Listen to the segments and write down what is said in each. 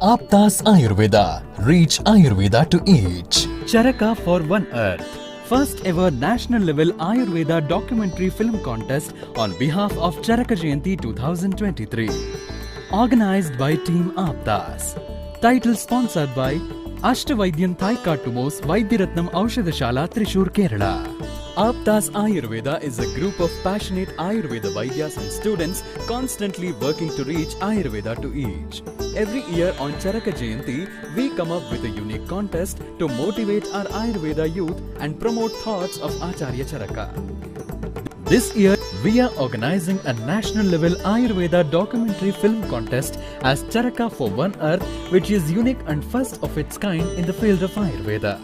Aptas Ayurveda. Reach Ayurveda to each. Charaka for One Earth. First ever national level Ayurveda documentary film contest on behalf of Charaka Jayanti 2023. Organized by Team Aptas. Title sponsored by Ashtavaidyan Thai Kartumos Vaidyaratnam Aushadashala Trishur, Kerala. Aptas Ayurveda is a group of passionate Ayurveda Vaidyas and students constantly working to reach Ayurveda to each. Every year on Charaka Jayanti, we come up with a unique contest to motivate our Ayurveda youth and promote thoughts of Acharya Charaka. This year, we are organizing a national level Ayurveda documentary film contest as Charaka for One Earth, which is unique and first of its kind in the field of Ayurveda.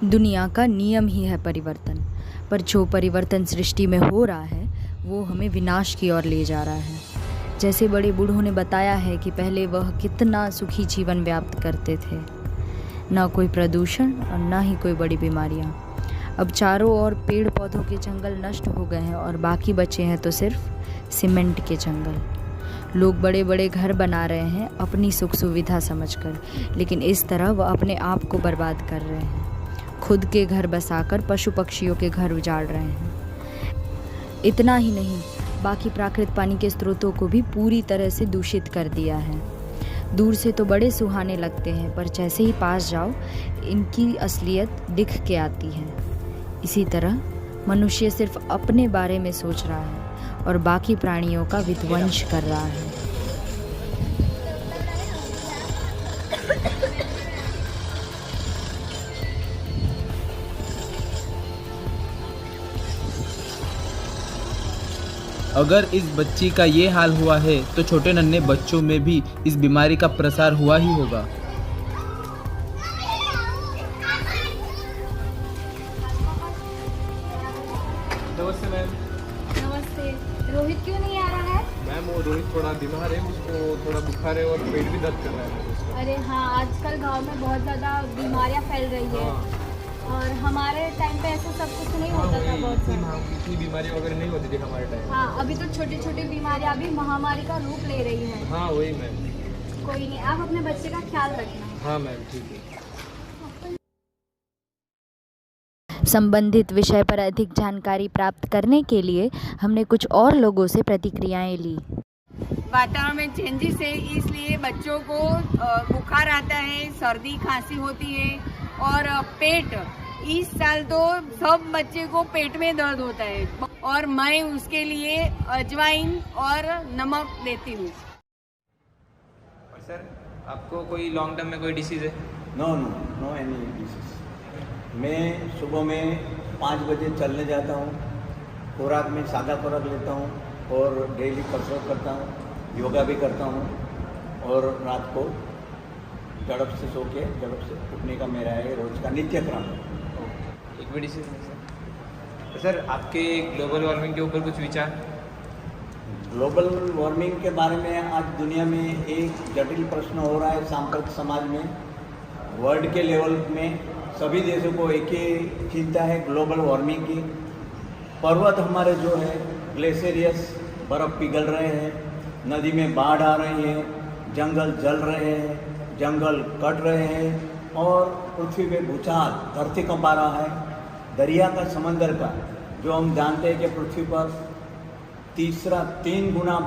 दुनिया का नियम ही है परिवर्तन, पर जो परिवर्तन सृष्टि में हो रहा है वो हमें विनाश की ओर ले जा रहा है। जैसे बड़े बूढ़ों ने बताया है कि पहले वह कितना सुखी जीवन व्याप्त करते थे, ना कोई प्रदूषण और ना ही कोई बड़ी बीमारियां। अब चारों ओर पेड़ पौधों के जंगल नष्ट हो गए हैं और बाकी बचे हैं तो सिर्फ सीमेंट के जंगल। लोग बड़े बड़े घर बना रहे हैं अपनी सुख सुविधा समझकर, लेकिन इस तरह वह अपने आप को बर्बाद कर रहे हैं। खुद के घर बसाकर पशु पक्षियों के घर उजाड़ रहे हैं। इतना ही नहीं, बाकी प्राकृतिक पानी के स्रोतों को भी पूरी तरह से दूषित कर दिया है। दूर से तो बड़े सुहाने लगते हैं, पर जैसे ही पास जाओ इनकी असलियत दिख के आती है। इसी तरह मनुष्य सिर्फ अपने बारे में सोच रहा है और बाकी प्राणियों का विध्वंस कर रहा है। अगर इस बच्ची का ये हाल हुआ है तो छोटे नन्हे बच्चों में भी इस बीमारी का प्रसार हुआ ही होगा। नमस्ते मैम। नमस्ते। रोहित क्यों नहीं आ रहा है? मैम वो रोहित थोड़ा बीमार है, उसको थोड़ा बुखार है और पेट भी दर्द कर रहा है उसका। अरे हाँ, आजकल गांव में बहुत ज़्यादा बीमारियां फैल रही है। हाँ। और हमारे टाइम पे ऐसा सब कुछ नहीं होता था। बहुत सारी इतनी बीमारी वगैरह नहीं होती थी हमारे टाइम। हाँ, अभी तो छोटी छोटी बीमारियां भी महामारी का रूप ले रही हैं। हाँ वही मैम। कोई नहीं, आप अपने बच्चे का ख्याल रखना। हाँ मैम ठीक है। संबंधित विषय पर अधिक जानकारी प्राप्त करने के लिए हमने कुछ और लोगों से प्रतिक्रियाएं ली। वातावरण में चेंजेस है, इसलिए बच्चों को बुखार आता है, सर्दी खांसी होती है और पेट, इस साल तो सब बच्चे को पेट में दर्द होता है और मैं उसके लिए अजवाइन और नमक देती हूँ। और सर आपको कोई लॉन्ग टर्म में कोई डिसीज़ है? No any disease. मैं सुबह में 5 बजे चलने जाता हूँ, खुराक में सादा खुराक लेता हूँ और डेली कसरत करता हूँ, योगा भी करता हूँ और रात को झड़प से सो के झड़प से उठने का मेरा है रोज का नित्य क्रम। एक भी डिसीज़ नहीं सर। तो सर आपके ग्लोबल वार्मिंग के ऊपर कुछ विचार? ग्लोबल वार्मिंग के बारे में आज दुनिया में एक जटिल प्रश्न हो रहा है सांप्रदायिक समाज में। वर्ल्ड के लेवल में सभी देशों को एक ही चिंता है ग्लोबल वार्मिंग की। पर्वत हमारे जो है ग्लेशियर्स बर्फ़ पिघल रहे हैं, नदी में बाढ़ आ रही है, जंगल जल रहे हैं, जंगल कट रहे हैं, और पृथ्वी पे भूचाल, धरती कंपा रहा है, दरिया का, समंदर का, जो हम जानते हैं कि पृथ्वी पर 3 गुना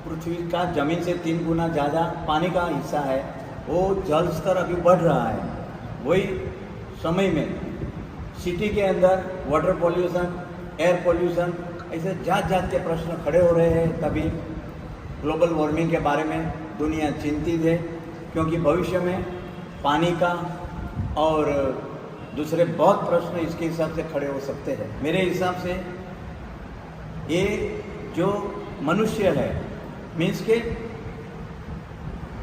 पृथ्वी का ज़मीन से 3 गुना ज़्यादा पानी का हिस्सा है, वो जल स्तर अभी बढ़ रहा है। वही समय में सिटी के अंदर वाटर पॉल्यूशन, एयर पॉल्यूशन, ऐसे जात के प्रश्न खड़े हो रहे हैं। तभी ग्लोबल वार्मिंग के बारे में दुनिया चिंतित है, क्योंकि भविष्य में पानी का और दूसरे बहुत प्रश्न इसके हिसाब से खड़े हो सकते हैं। मेरे हिसाब से ये जो मनुष्य है, मीन्स के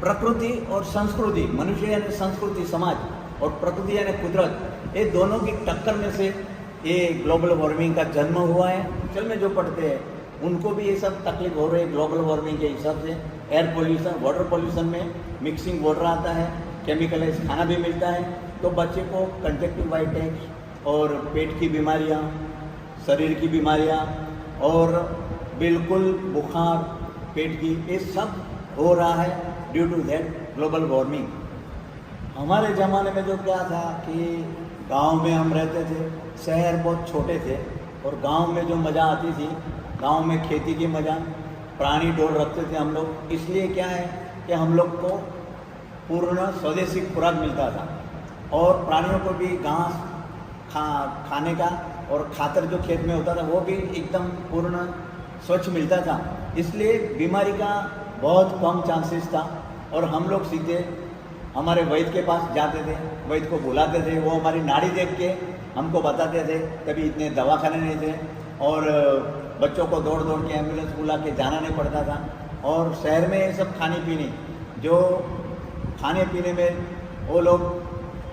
प्रकृति और संस्कृति, मनुष्य यानी संस्कृति समाज, और प्रकृति यानी कुदरत, ये दोनों की टक्कर में से ये ग्लोबल वार्मिंग का जन्म हुआ है। चल में जो पढ़ते हैं उनको भी ये सब तकलीफ हो रही है ग्लोबल वार्मिंग के हिसाब से। एयर पोल्यूशन, वाटर पोल्यूशन में मिक्सिंग वाटर आता है, केमिकलाइज खाना भी मिलता है, तो बच्चे को कंजक्टिवाइटिस और पेट की बीमारियाँ, शरीर की बीमारियाँ और बिल्कुल बुखार, पेट की, ये सब हो रहा है due to that global warming. हमारे ज़माने में जो क्या था कि गांव में हम रहते थे, शहर बहुत छोटे थे, और गांव में जो मज़ा आती थी, गांव में खेती की मज़ा, प्राणी ढोर रखते थे हम लोग। इसलिए क्या है कि हम लोग को पूर्ण स्वदेशी खुराक मिलता था, और प्राणियों को भी घास खाने का और खातर जो खेत में होता था वो भी एकदम पूर्ण स्वच्छ मिलता था। इसलिए बीमारी का बहुत कम चांसेस था, और हम लोग सीधे हमारे वैद्य के पास जाते थे, वैद्य को बुलाते थे, वो हमारी नाड़ी देख के हमको बताते थे। तभी इतने दवाखाने नहीं थे, और बच्चों को दौड़ दौड़ के एम्बुलेंस बुला के जाना नहीं पड़ता था। और शहर में ये सब खाने पीने, जो खाने पीने में वो लोग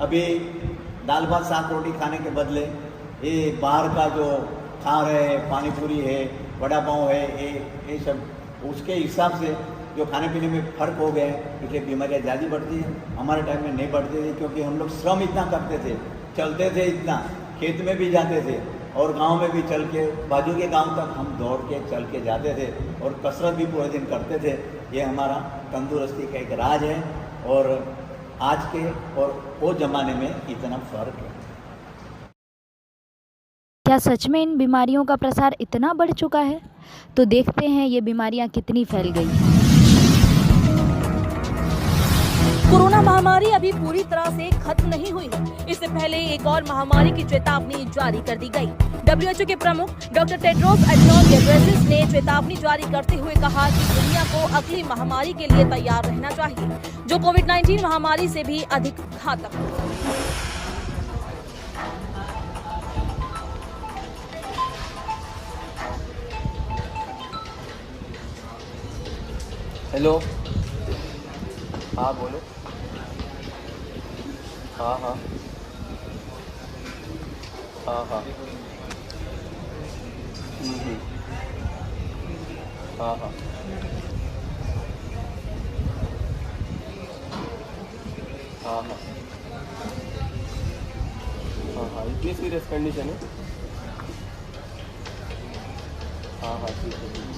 अभी दाल भात साग रोटी खाने के बदले ये बाहर का जो खा रहे हैं, पानी पूरी है, वड़ा पाव है, ये सब, उसके हिसाब से जो खाने पीने में फ़र्क हो गया है, इसलिए बीमारियाँ ज़्यादा बढ़ती हैं। हमारे टाइम में नहीं बढ़ती थी, क्योंकि हम लोग श्रम इतना करते थे, चलते थे इतना, खेत में भी जाते थे और गांव में भी चल के, बाजू के गांव तक हम दौड़ के चल के जाते थे, और कसरत भी पूरे दिन करते थे। ये हमारा तंदुरुस्ती का एक राज है, और आज के और वो ज़माने में इतना फ़र्क है। क्या सच में इन बीमारियों का प्रसार इतना बढ़ चुका है? तो देखते हैं ये बीमारियां कितनी फैल गई हैं। कोरोना महामारी अभी पूरी तरह से खत्म नहीं हुई है। इससे पहले एक और महामारी की चेतावनी जारी कर दी गई। WHO के प्रमुख डॉक्टर टेड्रोस अडनॉन घेब्रेयेसस ने चेतावनी जारी करते हुए कहा कि दुनिया को अगली महामारी के लिए तैयार रहना चाहिए, जो कोविड-19 महामारी से भी अधिक घातक है। हेलो, हाँ बोलो। हाँ हाँ हाँ हाँ हाँ हाँ हाँ हाँ हाँ हाँ इतनी सीरियस कंडीशन है। हाँ हाँ ठीक है।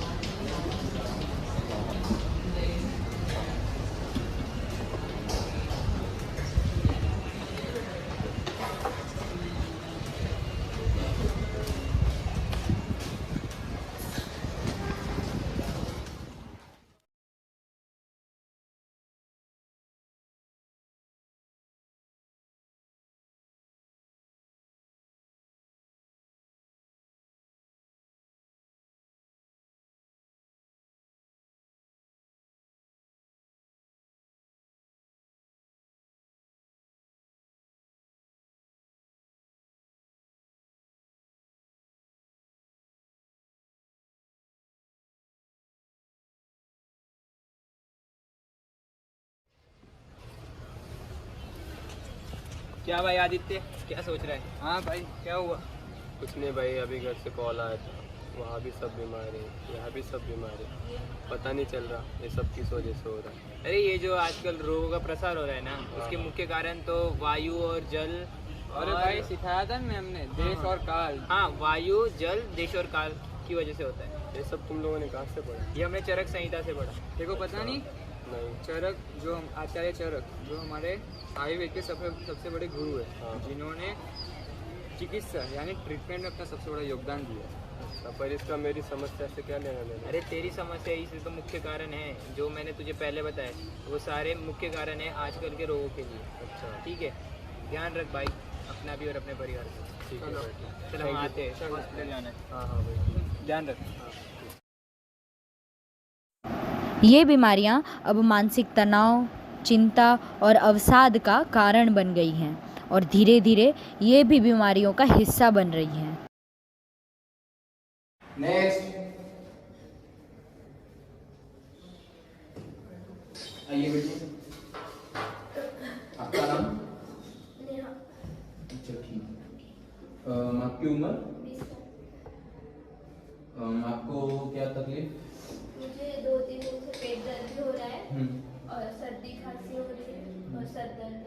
क्या भाई आदित्य, क्या सोच रहा है? हाँ भाई, क्या हुआ? कुछ नहीं भाई, अभी घर से कॉल आया था, वहाँ भी सब बीमार है, यहाँ भी सब बीमार है, पता नहीं चल रहा ये सब किस वजह से हो रहा है। अरे ये जो आजकल रोगों का प्रसार हो रहा है ना, उसके मुख्य कारण तो वायु और जल। अरे भाई सिखाया था ना हमने, देश और काल। हाँ, वायु, जल, देश और काल की वजह से होता है। ये सब तुम लोगों ने कहाँ से पढ़ा? ये हमने चरक संहिता से पढ़ा। देखो पता नहीं नहीं। चरक जो आचार्य चरक जो हमारे आयुर्वेद के सबसे बड़े गुरु है, जिन्होंने चिकित्सा यानी ट्रीटमेंट में अपना सबसे बड़ा योगदान दिया। अच्छा, पर इसका मेरी समस्या से क्या लेना देना? अरे तेरी समस्या इसलिए तो मुख्य कारण है जो मैंने तुझे पहले बताया, वो सारे मुख्य कारण है आजकल के रोगों के लिए। अच्छा, ठीक है, ध्यान रख भाई अपना भी और अपने परिवार का। ठीक है भाई। चलो हम आते हैं, हॉस्पिटल जाना है। हाँ हाँ भाई, ठीक। ध्यान रख। ये बीमारियां अब मानसिक तनाव, चिंता और अवसाद का कारण बन गई हैं और धीरे धीरे ये भी बीमारियों का हिस्सा बन रही हैं। नेक्स्ट आइए बेटे, आपका नाम? अच्छा ठीक। आपकी उम्र? आपको क्या तकलीफ? मुझे 2-3 दिन से पेट दर्द भी हो रहा है और सर्दी खांसी हो रही है और सर दर्द।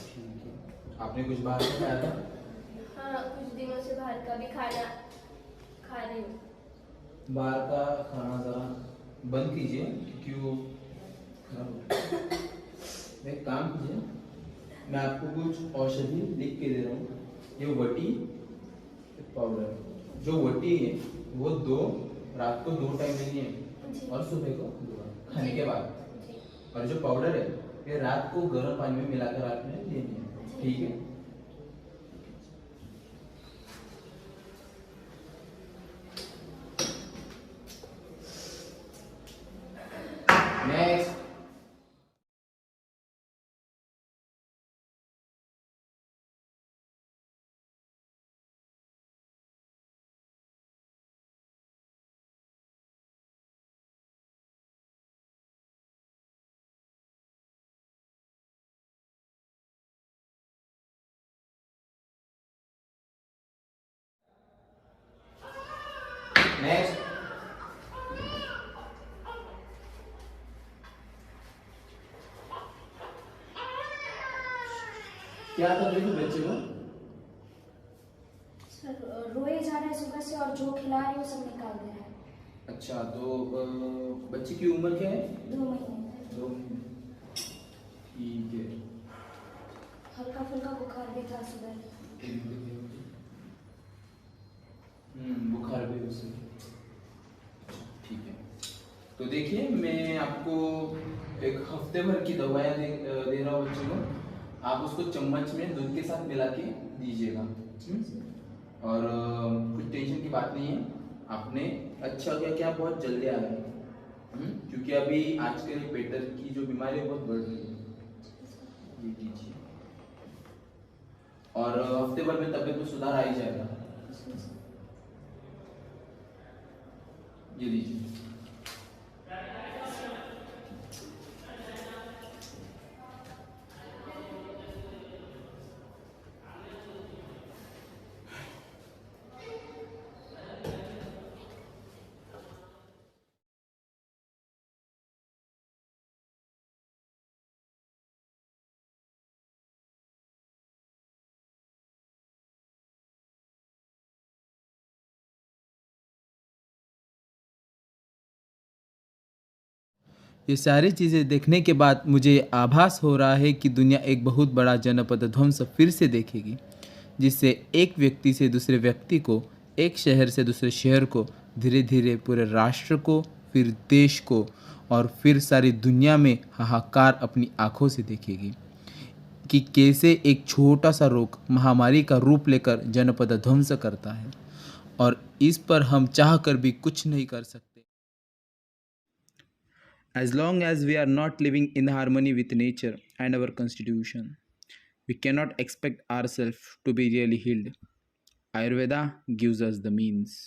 ठीक है। आपने कुछ बाहर से खाया था? हाँ, कुछ दिनों से बाहर का भी खाना खा रही हूँ। बाहर का खाना ज़रा बंद कीजिए क्योंकि वो खराब होता है। एक काम कीजिए, मैं आपको कुछ औषधि लिख के दे रहा हूँ। ये वटी पाउडर, जो वटी है वो रात को 2 टाइम लेनी है और सुबह को 2 बार खाने के बाद। और जो पाउडर है ये रात को गर्म पानी में मिलाकर आपने लेनी है, ठीक है? नेक्स्ट नेक्स्ट क्या तकलीफ है बच्चे को? सर रोए जा रहा है सुबह से और जो खिला रही है वो सब निकाल दे रहा है। अच्छा, तो बच्चे की उम्र क्या है? 2 महीने। 2 महीने, ठीक है। हल्का फुल्का बुखार भी था सुबह। बुखार भी हो सकता है, ठीक है। तो देखिए, मैं आपको 1 हफ्ते भर की दवाइयाँ दे रहा हूँ बच्चे को। आप उसको चम्मच में दूध के साथ मिला के दीजिएगा। और कुछ टेंशन की बात नहीं है, आपने अच्छा हो गया कि आप बहुत जल्दी आ गए, क्योंकि अभी आजकल पेट की जो बीमारी है बहुत बढ़ रही है। ये दीजिए और हफ्ते भर में तबीयत में सुधार आ ही जाएगा। ये लीजिए। ये सारी चीज़ें देखने के बाद मुझे आभास हो रहा है कि दुनिया एक बहुत बड़ा जनपद ध्वंस फिर से देखेगी, जिससे एक व्यक्ति से दूसरे व्यक्ति को, एक शहर से दूसरे शहर को, धीरे धीरे पूरे राष्ट्र को, फिर देश को और फिर सारी दुनिया में हाहाकार अपनी आंखों से देखेगी कि कैसे एक छोटा सा रोग महामारी का रूप लेकर जनपद ध्वंस करता है और इस पर हम चाह कर भी कुछ नहीं कर सकते। As long as we are not living in harmony with nature and our constitution, we cannot expect ourselves to be really healed. Ayurveda gives us the means.